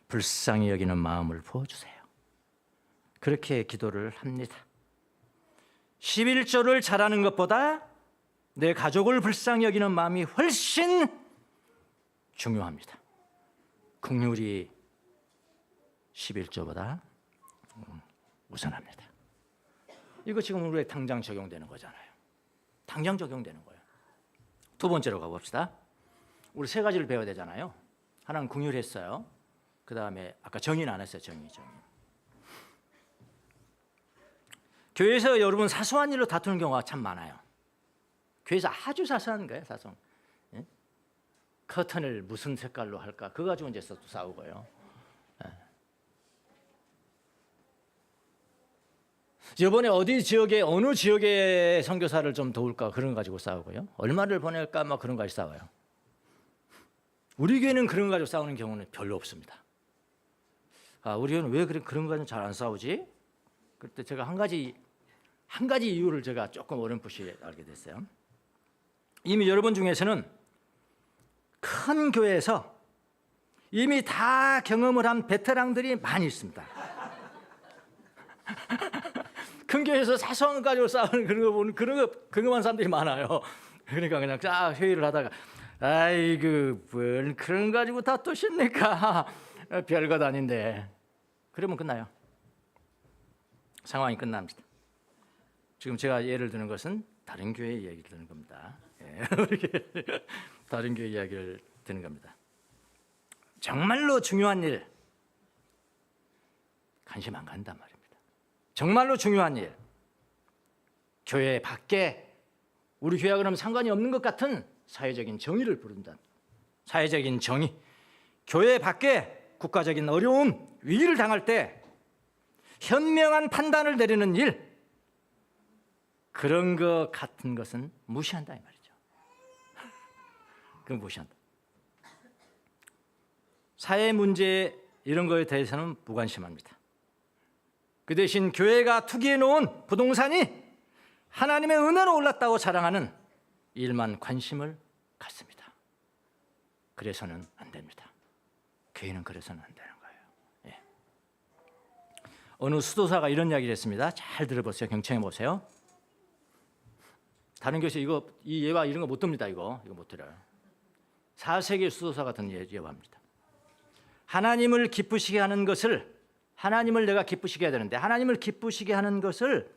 불쌍히 여기는 마음을 부어주세요. 그렇게 기도를 합니다. 11조를 잘하는 것보다 내 가족을 불쌍히 여기는 마음이 훨씬 중요합니다. 긍휼이 11조보다 우선합니다. 이거 지금 우리에 당장 적용되는 거잖아요. 당장 적용되는 거예요. 두 번째로 가봅시다. 우리 세 가지를 배워야 되잖아요. 하나는 긍휼했어요. 그 다음에 아까 정의는 안 했어요. 정의. 교회에서 여러분 사소한 일로 다투는 경우가 참 많아요. 교회에서 아주 사소한 거예요. 사소한. 커튼을 무슨 색깔로 할까? 그거 가지고 이제 또 싸우고요. 이번에 어느 지역의 선교사를 좀 도울까? 그런 거 가지고 싸우고요. 얼마를 보낼까? 막 그런 거 가지고 싸워요. 우리 교회는 그런 거 가지고 싸우는 경우는 별로 없습니다. 우리 교회는 왜 그런 거는 잘 안 싸우지? 그때 제가 한 가지 이유를 제가 조금 어렴풋이 알게 됐어요. 이미 여러분 중에서는 큰 교회에서 이미 다 경험을 한 베테랑들이 많이 있습니다. 큰 교회에서 사소한 거 가지고 싸우는 그런 거 보는 그런 사람들이 많아요. 그러니까 그냥 쫙 회의를 하다가 아이고 뭘 그런 거 가지고 다투십니까? 별것 아닌데. 그러면 끝나요. 상황이 끝납니다. 지금 제가 예를 드는 것은 다른 교회 이야기를 드는 겁니다. 다른 교회 이야기를 드는 겁니다. 정말로 중요한 일 관심 안 간단 말입니다. 정말로 중요한 일, 교회 밖에 우리 교회와 그러면 상관이 없는 것 같은 사회적인 정의를 부른다. 사회적인 정의, 교회 밖에 국가적인 어려움, 위기를 당할 때 현명한 판단을 내리는 일, 그런 것 같은 것은 무시한다 이 말이죠. 그건 무시한다. 사회 문제 이런 거에 대해서는 무관심합니다. 그 대신 교회가 투기해 놓은 부동산이 하나님의 은혜로 올랐다고 자랑하는 일만 관심을 갖습니다. 그래서는 안 됩니다. 교회는 그래서는 안 되는 거예요. 예. 어느 수도사가 이런 이야기를 했습니다. 잘 들어보세요. 경청해 보세요. 다른 교회에서 이 예화 이런 거 못 듭니다. 이거 못 들어요. 4세기 수도사 같은 예화입니다. 하나님을 기쁘시게 하는 것을, 하나님을 내가 기쁘시게 해야 되는데 하나님을 기쁘시게 하는 것을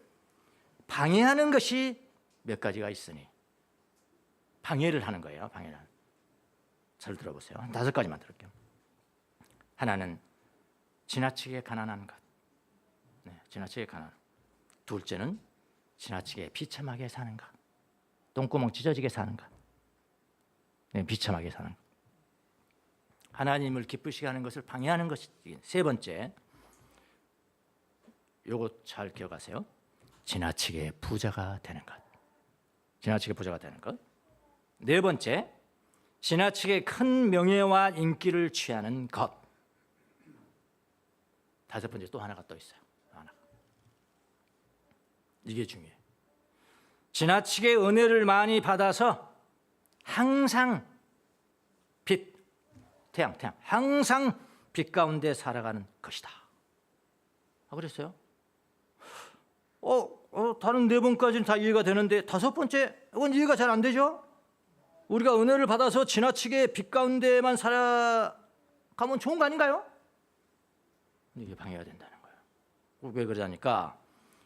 방해하는 것이 몇 가지가 있으니 방해를 하는 거예요. 방해를. 잘 들어보세요. 5가지만 들을게요. 하나는 지나치게 가난한 것. 네, 지나치게 가난. 둘째는 지나치게 비참하게 사는 것. 똥구멍 찢어지게 사는 것. 네, 비참하게 사는 것. 하나님을 기쁘시게 하는 것을 방해하는 것이. 세 번째, 요거 잘 기억하세요. 지나치게 부자가 되는 것. 지나치게 부자가 되는 것. 네 번째, 지나치게 큰 명예와 인기를 취하는 것. 5번째 또 하나가 또 있어요. 하나. 이게 중요해요. 지나치게 은혜를 많이 받아서 항상 태양 항상 빛 가운데 살아가는 것이다. 그랬어요? 다른 4번까지는 다 이해가 되는데 5번째 이건 이해가 잘 안 되죠? 우리가 은혜를 받아서 지나치게 빛 가운데만 살아가면 좋은 거 아닌가요? 이게 방해가 된다는 거예요. 왜 그러자니까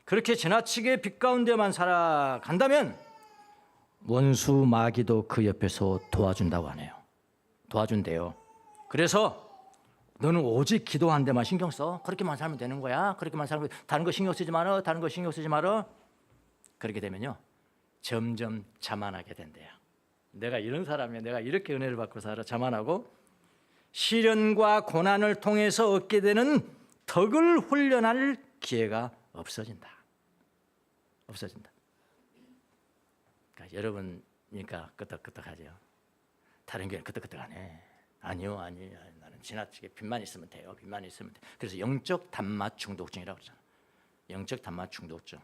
그렇게 지나치게 빛 가운데만 살아간다면 원수 마귀도 그 옆에서 도와준다고 하네요. 도와준대요. 그래서 너는 오직 기도한 데만 신경 써. 그렇게만 살면 되는 거야. 그렇게만 살면 다른 거 신경 쓰지 마라. 다른 거 신경 쓰지 마라. 그렇게 되면요 점점 자만하게 된대요. 내가 이런 사람이야. 내가 이렇게 은혜를 받고 살아. 자만하고 시련과 고난을 통해서 얻게 되는 덕을 훈련할 기회가 없어진다. 그러니까 여러분이니까 끄떡끄떡하죠. 다른 교회는 끄떡끄떡하네. 아니요. 나는 지나치게 빛만 있으면 돼요. 빛만 있으면 돼. 그래서 영적 단맛 중독증이라고 그러잖아요. 영적 단맛 중독증.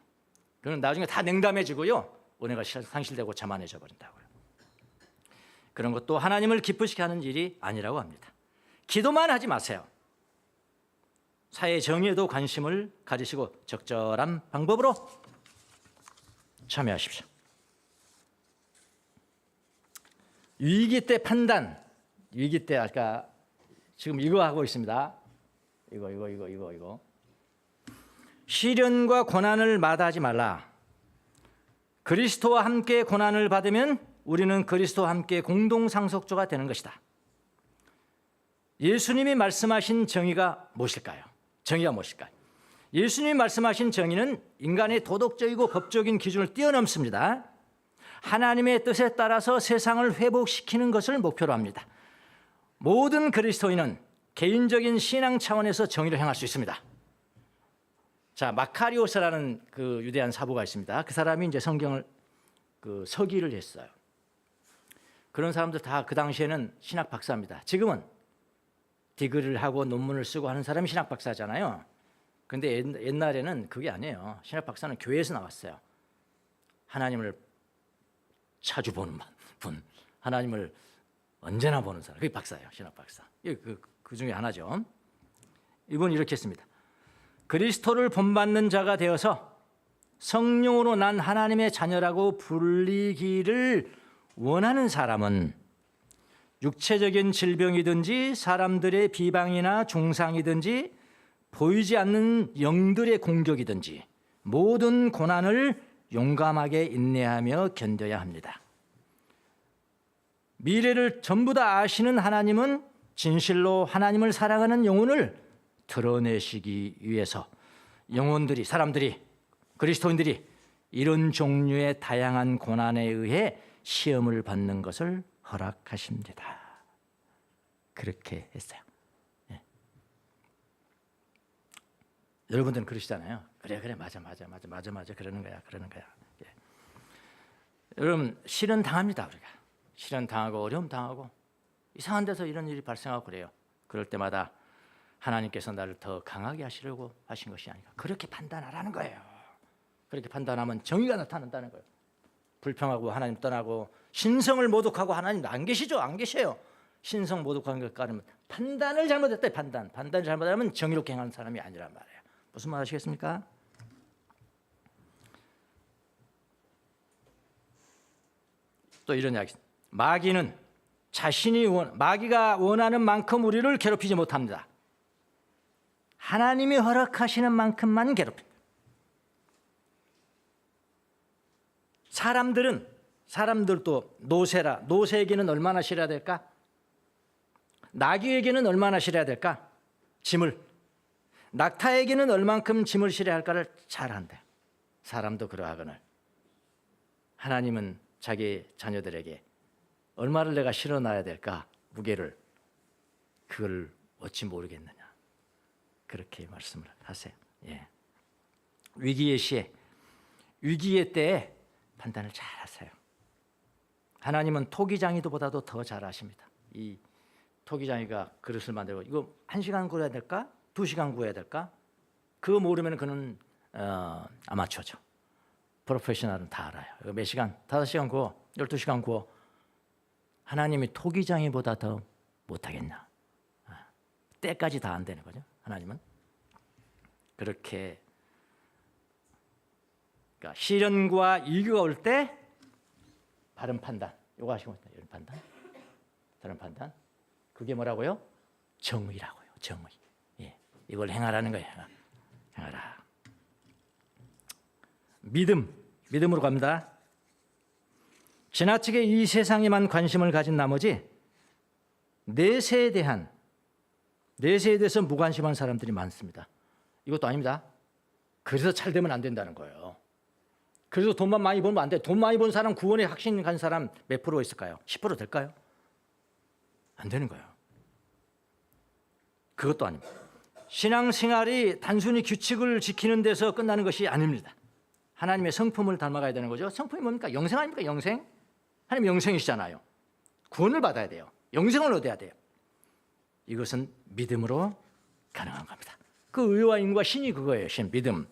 그럼 나중에 다 냉담해지고요. 은혜가 상실되고 자만해져 버린다고요. 그런 것도 하나님을 기쁘시게 하는 일이 아니라고 합니다. 기도만 하지 마세요. 사회 정의에도 관심을 가지시고 적절한 방법으로 참여하십시오. 위기 때 판단. 위기 때 아까 지금 이거 하고 있습니다. 이거. 시련과 고난을 마다하지 말라. 그리스도와 함께 고난을 받으면 우리는 그리스도와 함께 공동 상속자가 되는 것이다. 예수님이 말씀하신 정의가 무엇일까요? 정의가 무엇일까요? 예수님이 말씀하신 정의는 인간의 도덕적이고 법적인 기준을 뛰어넘습니다. 하나님의 뜻에 따라서 세상을 회복시키는 것을 목표로 합니다. 모든 그리스도인은 개인적인 신앙 차원에서 정의를 행할 수 있습니다. 자, 마카리오스라는 그 유대한 사부가 있습니다. 그 사람이 이제 성경을 서기를 했어요. 그런 사람들 다 그 당시에는 신학 박사입니다. 지금은 디그리를 하고 논문을 쓰고 하는 사람이 신학 박사잖아요. 근데 옛날에는 그게 아니에요. 신학 박사는 교회에서 나왔어요. 하나님을 자주 보는 분, 하나님을 언제나 보는 사람, 그게 박사예요. 신학 박사. 그 중에 하나죠. 이분이 이렇게 했습니다. 그리스도를 본받는 자가 되어서 성령으로 난 하나님의 자녀라고 불리기를 원하는 사람은 육체적인 질병이든지 사람들의 비방이나 중상이든지 보이지 않는 영들의 공격이든지 모든 고난을 용감하게 인내하며 견뎌야 합니다. 미래를 전부 다 아시는 하나님은 진실로 하나님을 사랑하는 영혼을 드러내시기 위해서 영혼들이, 사람들이, 그리스도인들이 이런 종류의 다양한 고난에 의해 시험을 받는 것을 허락하십니다. 그렇게 했어요. 예. 여러분들은 그러시잖아요. 그래 맞아 그러는 거야. 예. 여러분 실은 당합니다. 우리가 실은 당하고 어려움 당하고 이상한 데서 이런 일이 발생하고 그래요. 그럴 때마다 하나님께서 나를 더 강하게 하시려고 하신 것이 아닌가, 그렇게 판단하라는 거예요. 그렇게 판단하면 정의가 나타난다는 거예요. 불평하고 하나님 떠나고 신성을 모독하고 하나님 안 계시죠? 안 계셔요. 신성 모독하는 것 따르면 판단을 잘못했다. 판단을 잘못하면 정의롭게 행하는 사람이 아니란 말이에요. 무슨 말 아시겠습니까? 또 이런 이야기. 마귀가 원하는 만큼 우리를 괴롭히지 못합니다. 하나님이 허락하시는 만큼만 괴롭힙니다. 사람들도 노새에게는 얼마나 실어야 될까? 나귀에게는 얼마나 실어야 될까? 짐을. 낙타에게는 얼만큼 짐을 실어야 할까를 잘 안대. 사람도 그러하거늘 하나님은 자기 자녀들에게 얼마를 내가 실어놔야 될까? 무게를. 그걸 어찌 모르겠느냐. 그렇게 말씀을 하세요. 예. 위기의 때에 판단을 잘 하세요. 하나님은 토기장이보다도 더 잘 아십니다. 이 토기장이가 그릇을 만들고 이거 1시간 구워야 될까? 2시간 구워야 될까? 그거 모르면 그는 아마추어죠. 프로페셔널은 다 알아요. 이거 몇 시간? 5시간 구워? 12시간 구워? 하나님이 토기장이보다 더 못하겠냐? 때까지 다 안 되는 거죠. 하나님은 그렇게, 그러니까 시련과 이유가 올 때 바른 판단, 이거 하시고 이런 판단, 다른 판단, 그게 뭐라고요? 정의라고요. 정의. 예, 이걸 행하라는 거예요. 행하라. 믿음으로 갑니다. 지나치게 이 세상에만 관심을 가진 나머지 내세에 대해서 무관심한 사람들이 많습니다. 이것도 아닙니다. 그래서 잘 되면 안 된다는 거예요. 그래서 돈만 많이 벌면 안 돼. 돈 많이 번 사람, 구원에 확신 간 사람 몇 프로 있을까요? 10% 될까요? 안 되는 거예요. 그것도 아닙니다. 신앙생활이 단순히 규칙을 지키는 데서 끝나는 것이 아닙니다. 하나님의 성품을 닮아가야 되는 거죠. 성품이 뭡니까? 영생 아닙니까? 영생? 하나님 영생이시잖아요. 구원을 받아야 돼요. 영생을 얻어야 돼요. 이것은 믿음으로 가능한 겁니다. 그 의와 인과 신이 그거예요. 믿음.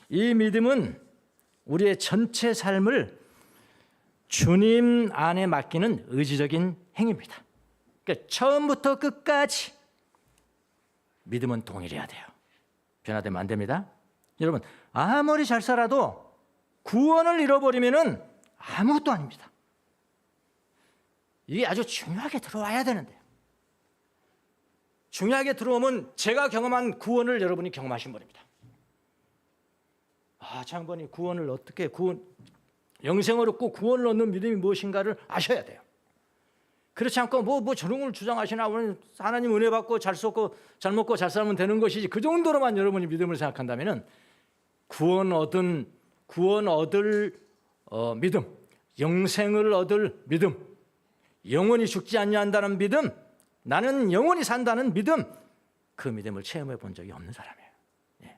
이 믿음은 우리의 전체 삶을 주님 안에 맡기는 의지적인 행위입니다. 그러니까 처음부터 끝까지 믿음은 동일해야 돼요. 변화되면 안 됩니다. 여러분, 아무리 잘 살아도 구원을 잃어버리면 아무것도 아닙니다. 이게 아주 중요하게 들어와야 되는데요. 중요하게 들어오면 제가 경험한 구원을 여러분이 경험하신 분입니다. 장본이 구원을 어떻게, 영생을 얻고 구원을 얻는 믿음이 무엇인가를 아셔야 돼요. 그렇지 않고 뭐 저런 걸 주장하시나, 하나님 은혜 받고 잘 쏟고 잘 먹고 잘 살면 되는 것이지, 그 정도로만 여러분이 믿음을 생각한다면 구원 얻을 믿음, 영생을 얻을 믿음, 영원히 죽지 아니한다는 믿음, 나는 영원히 산다는 믿음, 그 믿음을 체험해 본 적이 없는 사람이에요. 예.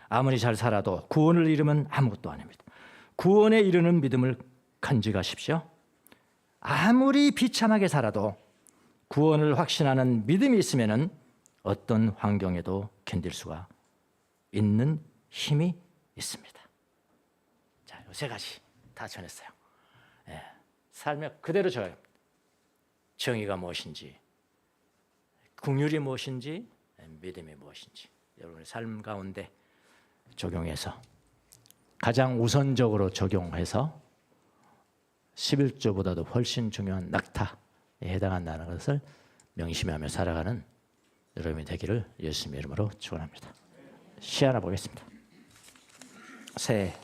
아무리 잘 살아도 구원을 잃으면 아무것도 아닙니다. 구원에 이르는 믿음을 간직하십시오. 아무리 비참하게 살아도 구원을 확신하는 믿음이 있으면은 어떤 환경에도 견딜 수가 있는 힘이 있습니다. 자, 요 세 가지 다 전했어요. 예, 삶에 그대로 적어요. 정의가 무엇인지, 긍휼이 무엇인지, 믿음이 무엇인지 여러분의 삶 가운데 적용해서 가장 우선적으로 적용해서 11조보다도 훨씬 중요한 낙타에 해당한다는 것을 명심하며 살아가는 여러분이 되기를 예수님의 이름으로 축원합니다. 시 하나 보겠습니다. 새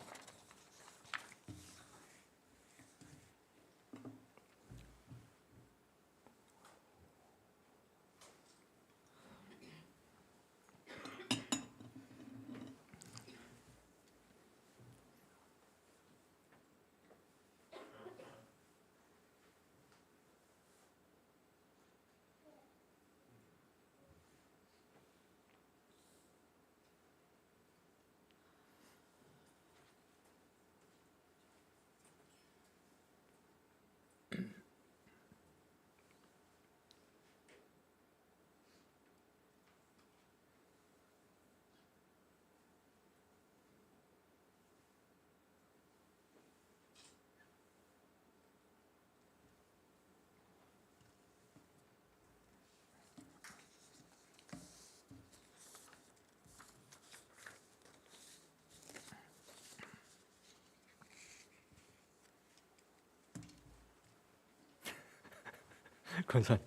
권사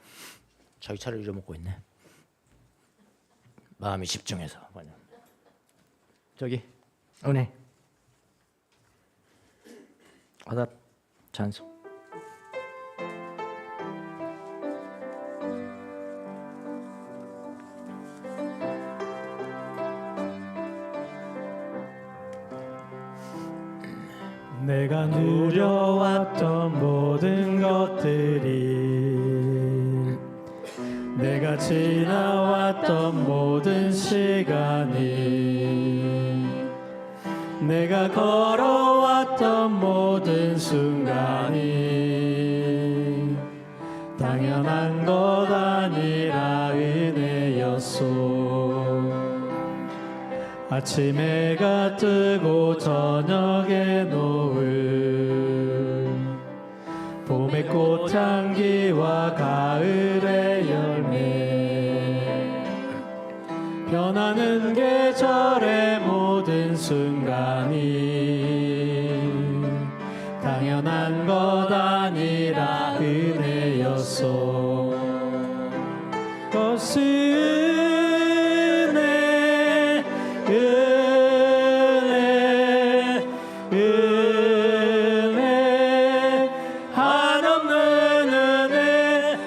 자기 차를 잃어먹고 있네. 마음이 집중해서. 저기 은혜 화답 찬송. 내가 누려왔던 모든 것들이, 내가 지나왔던 모든 시간이, 내가 걸어왔던 모든 순간이 당연한 것 아니라 은혜였소. 아침 해가 뜨고 저녁에 노을, 봄의 꽃향기와 가을의 열매, 변하는 계절의 모든 순간이 당연한 것 아니라 은혜였소.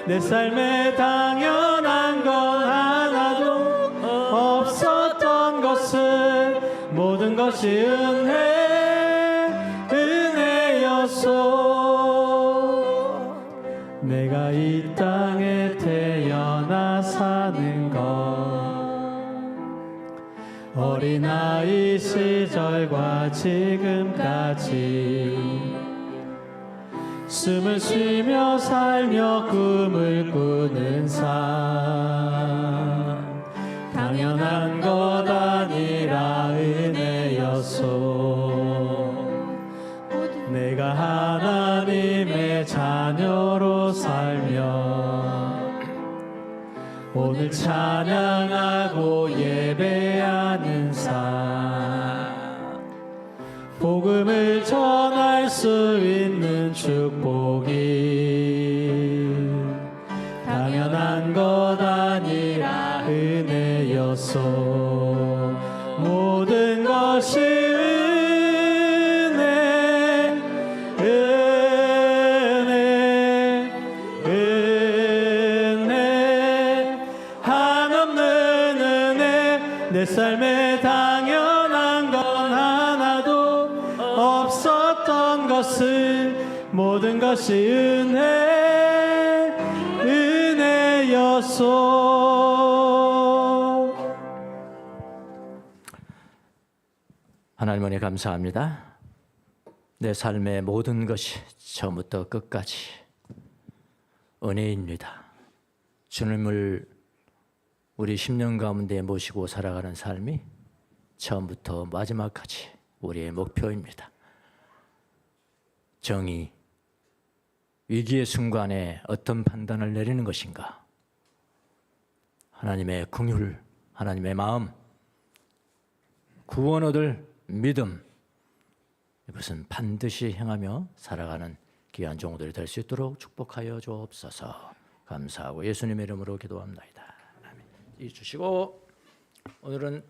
내 삶에 당연한 건 하나도 없었던 것은 모든 것이 은혜였소. 내가 이 땅에 태어나 사는 것, 어린아이 시절과 지금까지 숨을 쉬며 살며 꿈을 꾸는 삶, 당연한 것 아니라 은혜였소. 내가 하나님의 자녀로 살며 오늘 찬양하고 예배하는 삶, 복음을 전할 수 있는 축복이 당연한 것 아니라 은혜였소. 모든 것이 은혜, 은혜, 은혜, 한없는 은혜. 내 삶에 당연한 건 하나도 없었던 것을 모든 것이 은혜였소. 하나님 은혜 감사합니다. 내 삶의 모든 것이 처음부터 끝까지 은혜입니다. 주님을 우리 10년 가운데 모시고 살아가는 삶이 처음부터 마지막까지 우리의 목표입니다. 정의, 위기의 순간에 어떤 판단을 내리는 것인가? 하나님의 긍휼, 하나님의 마음, 구원 얻을 믿음, 이것은 반드시 행하며 살아가는 귀한 종들이 될 수 있도록 축복하여 주옵소서. 감사하고 예수님의 이름으로 기도합니다. 아멘. 이 주시고 오늘은